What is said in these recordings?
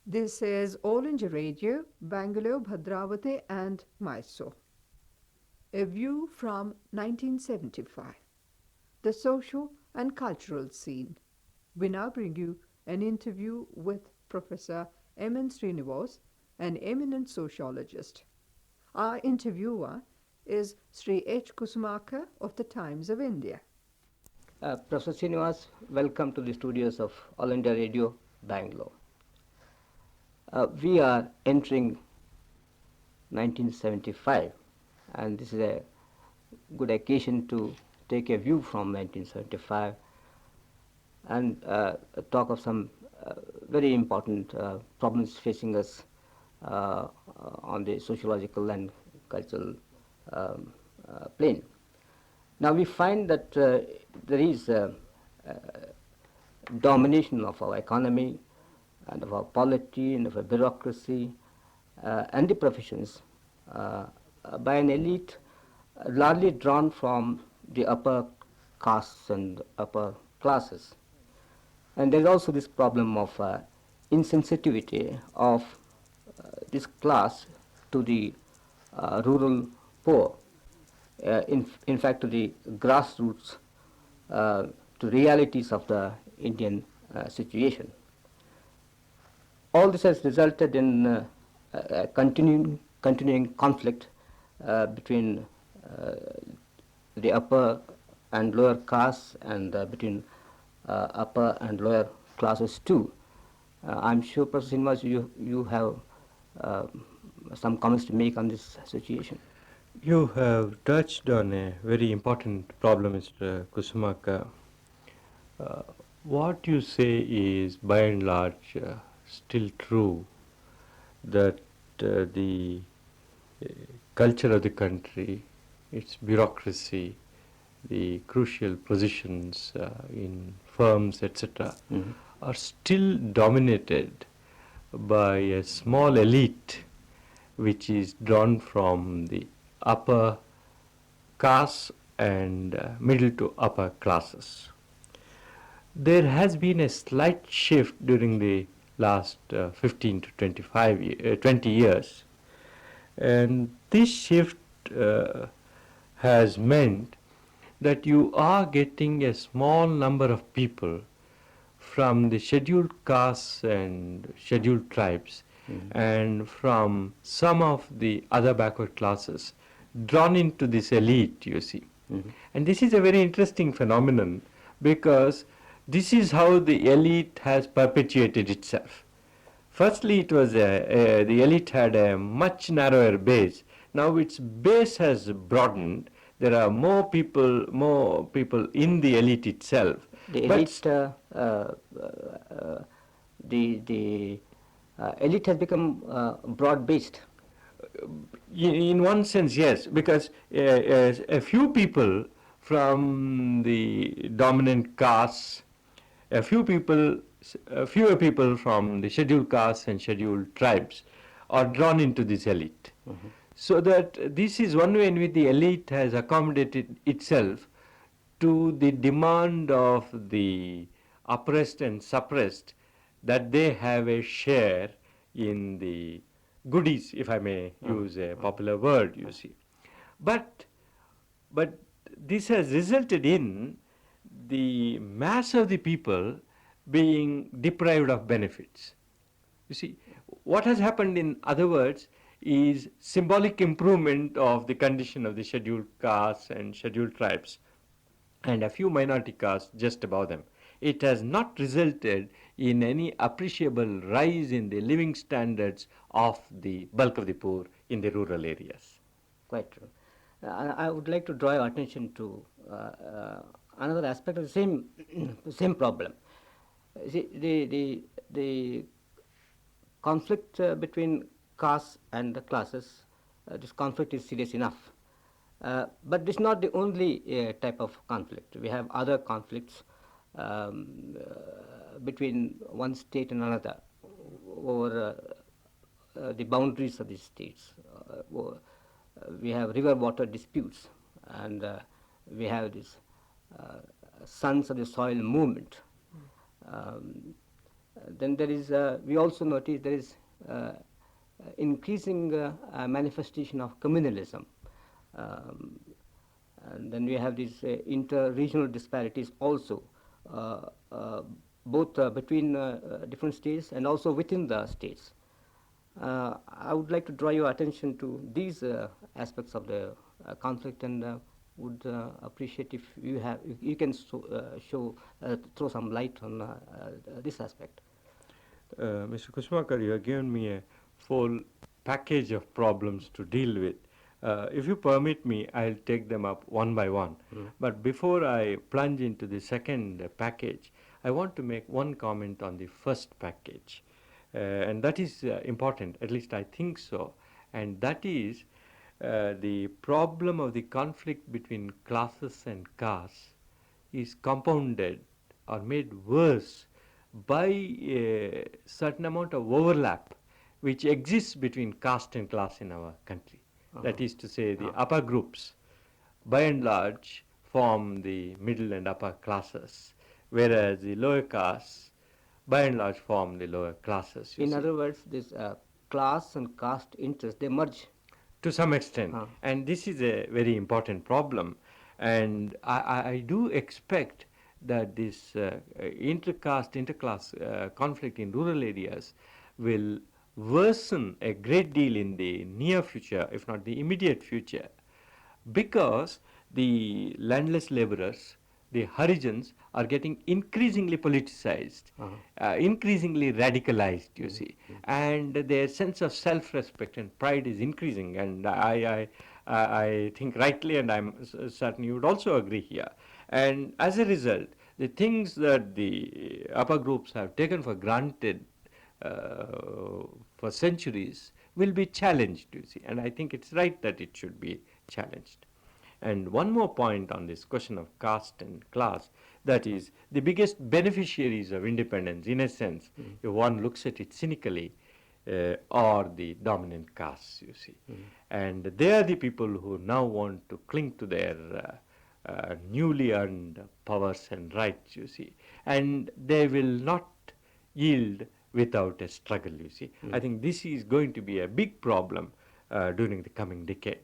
This is All India Radio, Bangalore, Bhadravati and Mysore. A view from 1975. The social and cultural scene. We now bring you an interview with Professor M. N. Srinivas, an eminent sociologist. Our interviewer is Sri H. Kusumaka of the Times of India. Professor Srinivas, welcome to the studios of All India Radio, Bangalore. We are entering 1975, and this is a good occasion to take a view from 1975 and talk of some very important problems facing us on the sociological and cultural plane. Now we find that there is domination of our economy and of our polity and of our bureaucracy and the professions by an elite largely drawn from the upper castes and upper classes. And there is also this problem of insensitivity of this class to the rural poor, in fact to the grassroots, to realities of the Indian situation. All this has resulted in a continuing conflict between the upper and lower castes and between upper and lower classes too. I'm sure, Professor Srinivas, you have some comments to make on this situation. You have touched on a very important problem, Mr. Kusumaka. What you say is by and large still true, that the culture of the country, its bureaucracy, the crucial positions in firms, etc., are still dominated by a small elite which is drawn from the upper castes and middle to upper classes. There has been a slight shift during the last 15 to 20 years, and this shift has meant that you are getting a small number of people from the scheduled castes and scheduled tribes and from some of the other backward classes drawn into this elite, you see. And this is a very interesting phenomenon, because this is how the elite has perpetuated itself. Firstly, it was the elite had a much narrower base. Now its base has broadened. There are more people in the elite itself. The elite, the elite has become broad-based. In one sense, yes, because a few people from the dominant castes, fewer people from the scheduled castes and scheduled tribes are drawn into this elite. So that this is one way in which the elite has accommodated itself to the demand of the oppressed and suppressed, that they have a share in the goodies, if I may use a popular word, you see. But this has resulted in the mass of the people being deprived of benefits. You see, what has happened, in other words, is symbolic improvement of the condition of the scheduled castes and scheduled tribes and a few minority castes just above them. It has not resulted in any appreciable rise in the living standards of the bulk of the poor in the rural areas. Quite true. I would like to draw your attention to another aspect of the same same problem. See, the conflict between castes and the classes, this conflict is serious enough. But this is not the only type of conflict. We have other conflicts between one state and another over the boundaries of these states. We have river water disputes, and we have this sons of the soil movement. then there is, we also notice there is increasing manifestation of communalism. Um, and then we have these inter-regional disparities also, uh, uh, both between different states and also within the states. I would like to draw your attention to these aspects of the conflict, and would appreciate if you can throw some light on this aspect. Mr. Kushmakar, you have given me a full package of problems to deal with. If you permit me, I'll take them up one by one. But before I plunge into the second package, I want to make one comment on the first package. And that is important, at least I think so. And that is the problem of the conflict between classes and castes is compounded or made worse by a certain amount of overlap which exists between caste and class in our country. That is to say, the upper groups, by and large, form the middle and upper classes, whereas the lower castes, by and large, form the lower classes. In other words, this class and caste interests, they merge. To some extent. And this is a very important problem. And I do expect that this interclass conflict in rural areas will worsen a great deal in the near future, if not the immediate future, because the landless laborers, the Harijans, are getting increasingly politicized, increasingly radicalized, you see, and their sense of self-respect and pride is increasing, and I think rightly, and I'm certain you would also agree here. And as a result, the things that the upper groups have taken for granted for centuries will be challenged, you see, and I think it's right that it should be challenged. And one more point on this question of caste and class, that is, the biggest beneficiaries of independence, in a sense, if one looks at it cynically, are the dominant castes, you see. And they are the people who now want to cling to their newly earned powers and rights, you see. And they will not yield without a struggle, you see. I think this is going to be a big problem during the coming decade.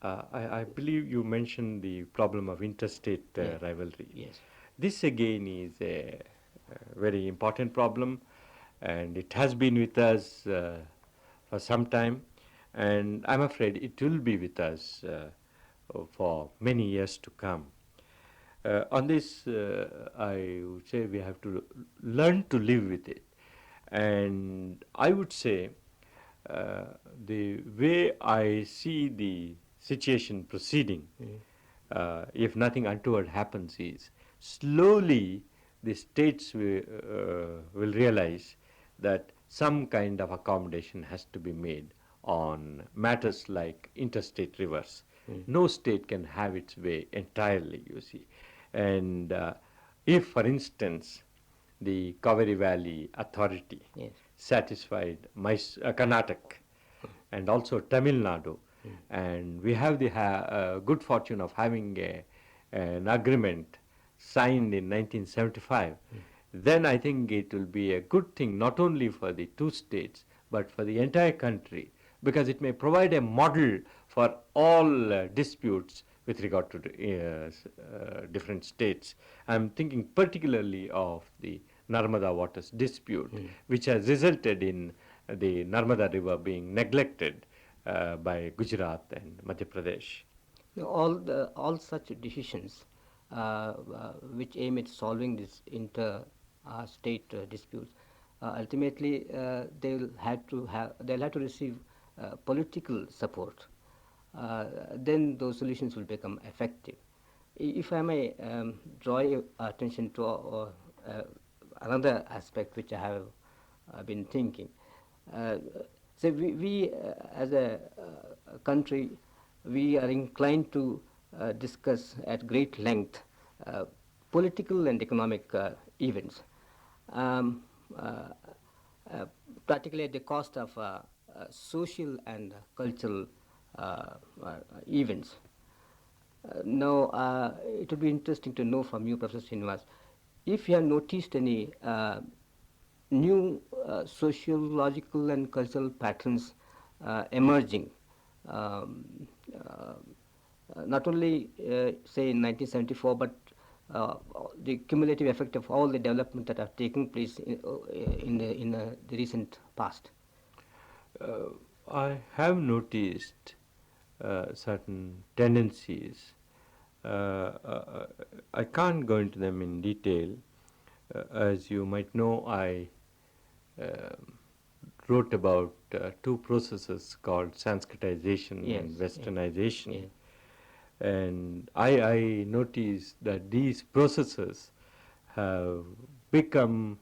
I believe you mentioned the problem of interstate rivalry. Yes. This again is a very important problem, and it has been with us for some time, and I'm afraid it will be with us for many years to come. On this, I would say we have to learn to live with it. And I would say the way I see the situation proceeding, if nothing untoward happens, is slowly the states will realize that some kind of accommodation has to be made on matters like interstate rivers. No state can have its way entirely, you see. And if, for instance, the Kaveri Valley Authority satisfied Karnataka and also Tamil Nadu, and we have the good fortune of having an agreement signed in 1975, then I think it will be a good thing not only for the two states but for the entire country, because it may provide a model for all disputes with regard to different states. I'm thinking particularly of the Narmada waters dispute, which has resulted in the Narmada river being neglected by Gujarat and Madhya Pradesh. All such decisions which aim at solving this inter-state disputes, ultimately they'll have to receive political support. Then those solutions will become effective. If I may draw your attention to another aspect which I have been thinking. So we as a country, we are inclined to discuss at great length political and economic events, particularly at the cost of social and cultural events. Now, it would be interesting to know from you, Professor Srinivas, if you have noticed any new sociological and cultural patterns emerging, um, uh, not only say in 1974, but the cumulative effect of all the development that have taken place in the recent past. Uh, I have noticed certain tendencies. I can't go into them in detail. As you might know, I uh, wrote about two processes called Sanskritization Yes, and yes, Westernization. yes. And I noticed that these processes have become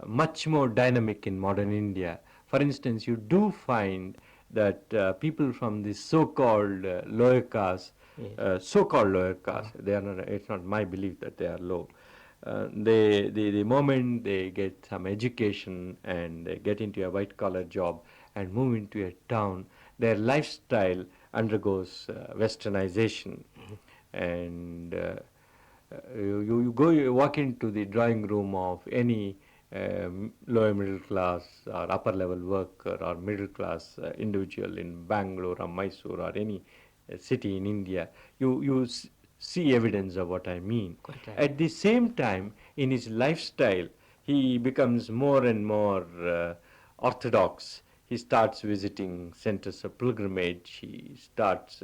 much more dynamic in modern India. For instance, you do find that people from the so-called lower caste, Yes. so-called lower caste, they are not, it's not my belief that they are low. The moment they get some education and they get into a white collar job and move into a town, their lifestyle undergoes westernization. And you go, you walk into the drawing room of any lower middle class or upper level worker or middle class individual in Bangalore or Mysore or any city in India, you see evidence of what I mean. Quite right. At the same time, in his lifestyle, he becomes more and more orthodox. He starts visiting centers of pilgrimage. He starts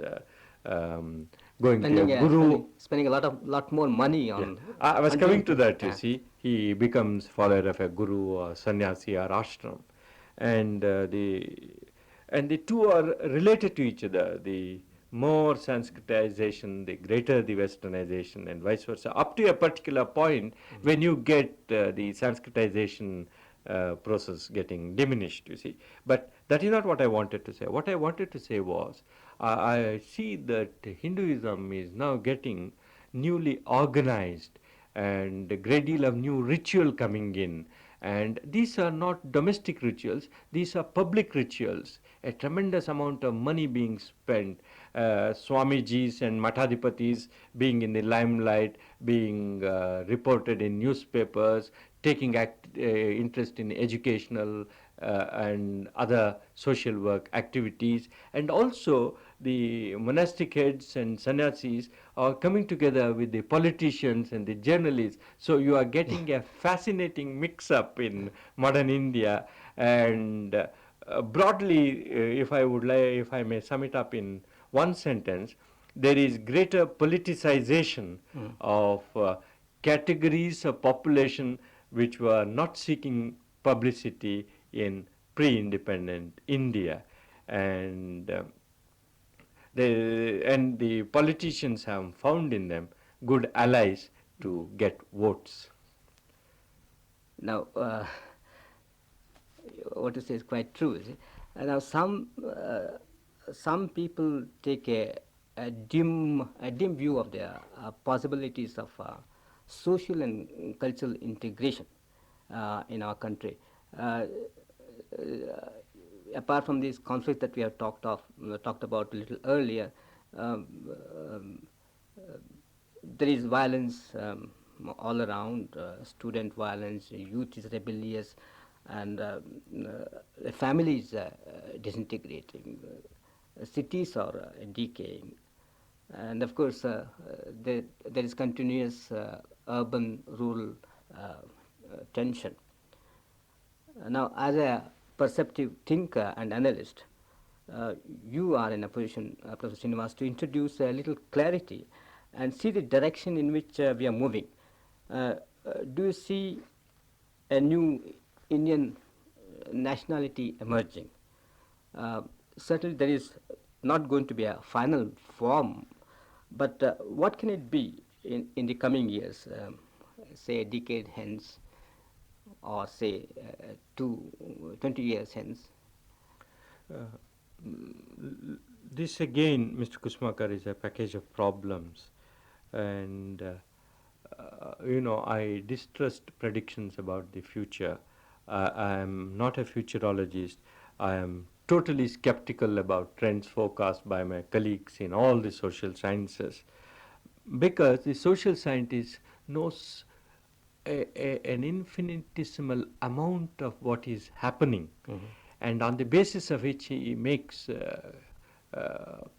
going to a guru. Spending a lot more money Yeah, on I was coming doing to things. that. You Yeah. see, he becomes follower of a guru or sannyasi or ashram, and the two are related to each other. The more Sanskritization, the greater the Westernization, and vice versa. Up to a particular point, when you get the Sanskritization process getting diminished, you see. But that is not what I wanted to say. What I wanted to say was, I see that Hinduism is now getting newly organized and a great deal of new ritual coming in. And these are not domestic rituals, these are public rituals. A tremendous amount of money being spent, Swamijis and Matadipatis being in the limelight, being reported in newspapers, taking interest in educational and other social work activities, and also the monastic heads and sannyasis are coming together with the politicians and the journalists. So you are getting a fascinating mix-up in modern India. And broadly, if I may sum it up in one sentence, there is greater politicization of categories of population which were not seeking publicity in pre-independent India. And the politicians have found in them good allies to get votes. Now, what you say is quite true. You see. Now, some people take a dim view of the possibilities of social and cultural integration in our country. Uh, Apart from these conflicts that we have talked about a little earlier, um, um, there is violence all around, student violence, youth is rebellious, and the family is disintegrating, cities are decaying, and of course there is continuous urban-rural tension. Now, as a perceptive thinker and analyst, you are in a position, Professor Srinivas, to introduce a little clarity and see the direction in which we are moving. Do you see a new Indian nationality emerging? Certainly, there is not going to be a final form, but what can it be in the coming years, say a decade hence, or say 20 years hence? Uh, this again, Mr. Kusmakar, is a package of problems. And I distrust predictions about the future. I am not a futurologist. I am totally skeptical about trends forecast by my colleagues in all the social sciences, because the social scientist knows an infinitesimal amount of what is happening, and on the basis of which he makes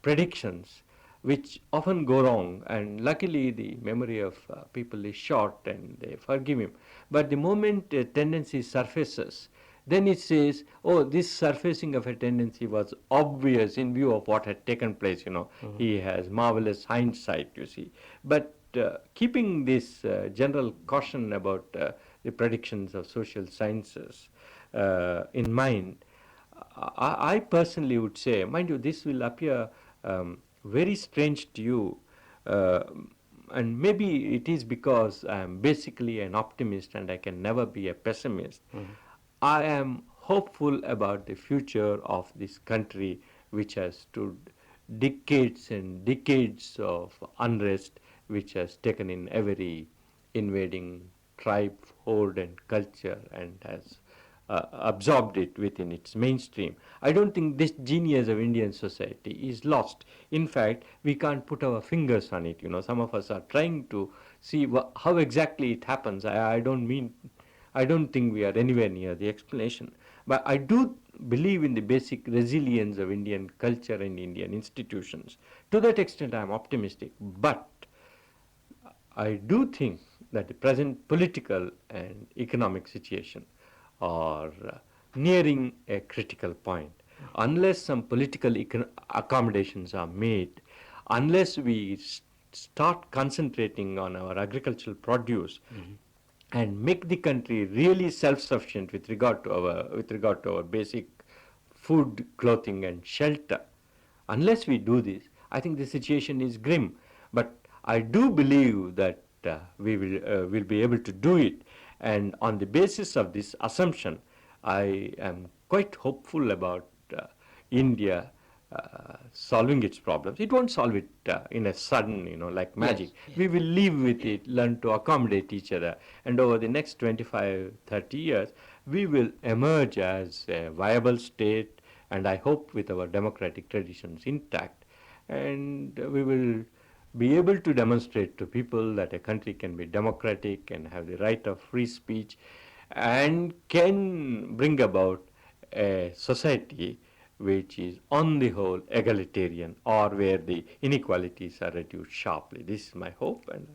predictions which often go wrong, and luckily the memory of people is short and they forgive him. But the moment a tendency surfaces, then it says, oh, this surfacing of a tendency was obvious in view of what had taken place, you know. He has marvelous hindsight, you see. But keeping this general caution about the predictions of social sciences in mind, I personally would say, mind you, this will appear very strange to you, uh, and maybe it is because I am basically an optimist and I can never be a pessimist. I am hopeful about the future of this country, which has stood decades and decades of unrest, which has taken in every invading tribe, horde, and culture, and has absorbed it within its mainstream. I don't think this genius of Indian society is lost. In fact, we can't put our fingers on it. You know, some of us are trying to see how exactly it happens. I don't think we are anywhere near the explanation. But I do believe in the basic resilience of Indian culture and Indian institutions. To that extent, I am optimistic. But I do think that the present political and economic situation are nearing a critical point. Unless some political accommodations are made, unless we start concentrating on our agricultural produce and make the country really self-sufficient with regard to our basic food, clothing, and shelter. Unless we do this, I think the situation is grim. But I do believe that we will be able to do it. And on the basis of this assumption, I am quite hopeful about India solving its problems. It won't solve it in a sudden, you know, like magic. Yes. We will live with it, learn to accommodate each other, and over the next 25, 30 years, we will emerge as a viable state, and I hope with our democratic traditions intact, and we will be able to demonstrate to people that a country can be democratic and have the right of free speech and can bring about a society which is on the whole egalitarian, or where the inequalities are reduced sharply. This is my hope. And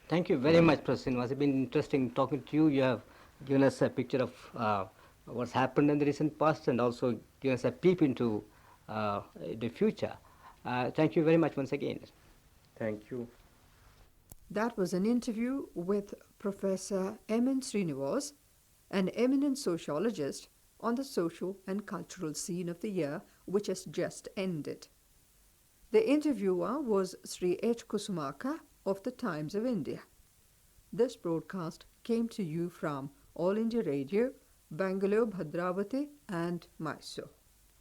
Thank you very much, Professor Srinivas. It's been interesting talking to you. You have given us a picture of what's happened in the recent past and also given us a peep into the future. Thank you very much once again. thank you. That was an interview with Professor M.N. Srinivas, an eminent sociologist, on the social and cultural scene of the year which has just ended. The interviewer was Sri H. Kusumaka of the Times of India. This broadcast came to you from All India Radio, Bangalore, Bhadravati and Mysore.